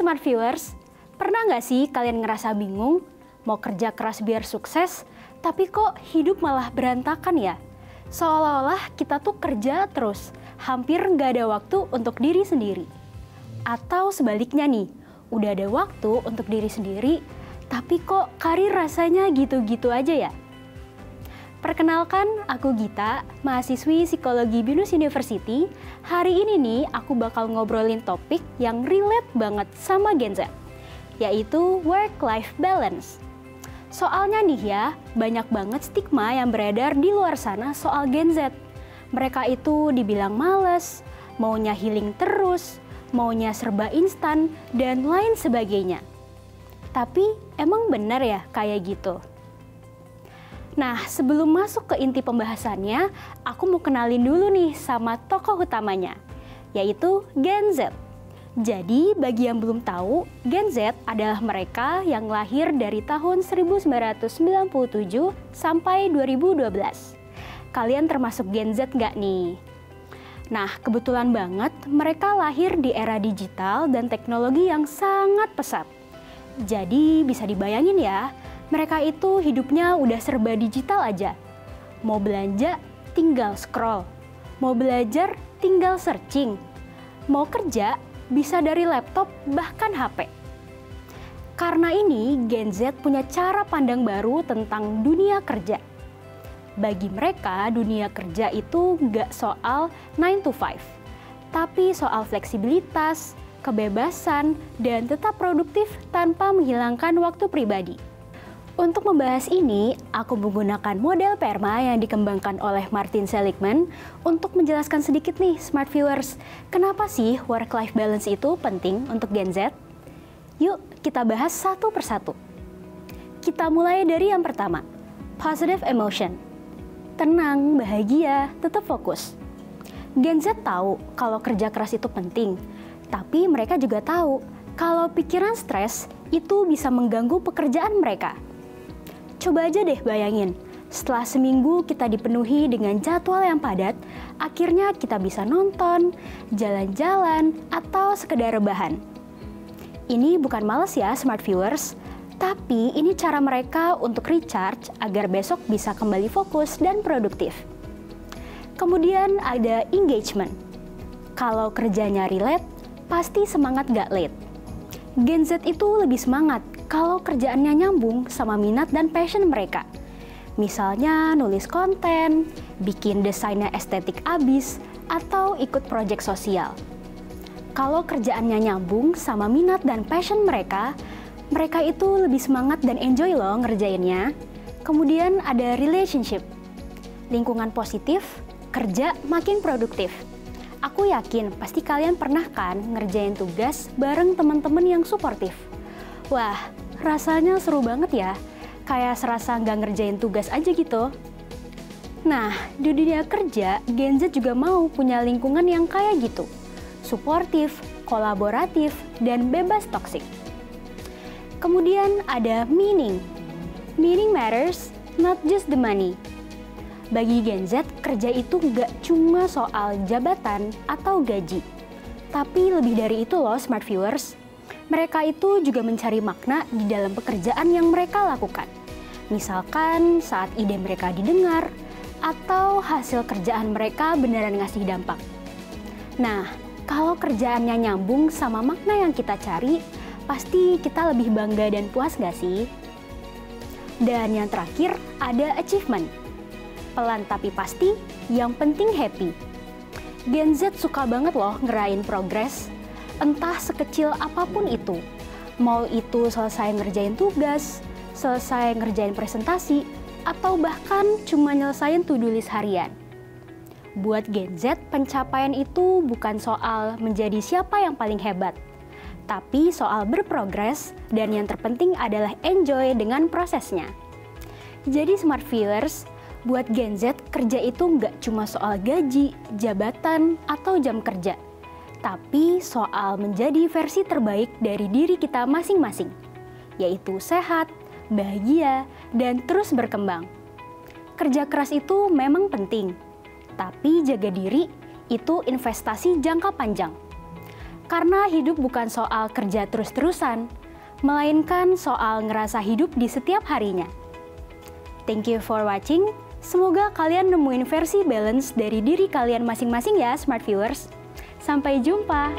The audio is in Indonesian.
Smart Viewers, pernah nggak sih kalian ngerasa bingung? Mau kerja keras biar sukses, tapi kok hidup malah berantakan ya? Seolah-olah kita tuh kerja terus, hampir nggak ada waktu untuk diri sendiri. Atau sebaliknya nih, udah ada waktu untuk diri sendiri, tapi kok karir rasanya gitu-gitu aja ya? Perkenalkan, aku Gita, mahasiswi Psikologi BINUS University. Hari ini nih, aku bakal ngobrolin topik yang relate banget sama Gen Z, yaitu work-life balance. Soalnya nih ya, banyak banget stigma yang beredar di luar sana soal Gen Z. Mereka itu dibilang males, maunya healing terus, maunya serba instan, dan lain sebagainya. Tapi emang benar ya kayak gitu? Nah, sebelum masuk ke inti pembahasannya, aku mau kenalin dulu nih sama tokoh utamanya, yaitu Gen Z. Jadi, bagi yang belum tahu, Gen Z adalah mereka yang lahir dari tahun 1997 sampai 2012. Kalian termasuk Gen Z nggak nih? Nah, kebetulan banget mereka lahir di era digital dan teknologi yang sangat pesat. Jadi, bisa dibayangin ya, mereka itu hidupnya udah serba digital aja. Mau belanja, tinggal scroll. Mau belajar, tinggal searching. Mau kerja, bisa dari laptop, bahkan HP. Karena ini, Gen Z punya cara pandang baru tentang dunia kerja. Bagi mereka, dunia kerja itu nggak soal 9 to 5, tapi soal fleksibilitas, kebebasan, dan tetap produktif tanpa menghilangkan waktu pribadi. Untuk membahas ini, aku menggunakan model PERMA yang dikembangkan oleh Martin Seligman untuk menjelaskan sedikit nih Smart Viewers, kenapa sih work-life balance itu penting untuk Gen Z? Yuk kita bahas satu persatu. Kita mulai dari yang pertama, positive emotion. Tenang, bahagia, tetap fokus. Gen Z tahu kalau kerja keras itu penting, tapi mereka juga tahu kalau pikiran stres itu bisa mengganggu pekerjaan mereka. Coba aja deh bayangin, setelah seminggu kita dipenuhi dengan jadwal yang padat, akhirnya kita bisa nonton, jalan-jalan, atau sekedar rebahan. Ini bukan malas ya Smart Viewers, tapi ini cara mereka untuk recharge agar besok bisa kembali fokus dan produktif. Kemudian ada engagement. Kalau kerjanya relate, pasti semangat gak late. Gen Z itu lebih semangat kalau kerjaannya nyambung sama minat dan passion mereka. Misalnya nulis konten, bikin desainnya estetik abis, atau ikut proyek sosial. Kalau kerjaannya nyambung sama minat dan passion mereka itu lebih semangat dan enjoy loh ngerjainnya. Kemudian ada relationship. Lingkungan positif, kerja makin produktif. Aku yakin pasti kalian pernah kan ngerjain tugas bareng teman-teman yang suportif. Wah, rasanya seru banget ya, kayak serasa nggak ngerjain tugas aja gitu. Nah, di dunia kerja, Gen Z juga mau punya lingkungan yang kayak gitu. Suportif, kolaboratif, dan bebas toksik. Kemudian ada meaning. Meaning matters, not just the money. Bagi Gen Z, kerja itu nggak cuma soal jabatan atau gaji. Tapi lebih dari itu loh Smart Viewers. Mereka itu juga mencari makna di dalam pekerjaan yang mereka lakukan. Misalkan saat ide mereka didengar, atau hasil kerjaan mereka beneran ngasih dampak. Nah, kalau kerjaannya nyambung sama makna yang kita cari, pasti kita lebih bangga dan puas gak sih? Dan yang terakhir, ada achievement. Pelan tapi pasti, yang penting happy. Gen Z suka banget loh ngerayain progres, entah sekecil apapun itu. Mau itu selesai ngerjain tugas, selesai ngerjain presentasi, atau bahkan cuma nyelesain to-do list harian. Buat Gen Z, pencapaian itu bukan soal menjadi siapa yang paling hebat, tapi soal berprogres dan yang terpenting adalah enjoy dengan prosesnya. Jadi Smart Viewers, buat Gen Z, kerja itu nggak cuma soal gaji, jabatan, atau jam kerja, tapi soal menjadi versi terbaik dari diri kita masing-masing, yaitu sehat, bahagia, dan terus berkembang. Kerja keras itu memang penting, tapi jaga diri itu investasi jangka panjang. Karena hidup bukan soal kerja terus-terusan, melainkan soal ngerasa hidup di setiap harinya. Thank you for watching. Semoga kalian nemuin versi balance dari diri kalian masing-masing ya, Smart Viewers. Sampai jumpa!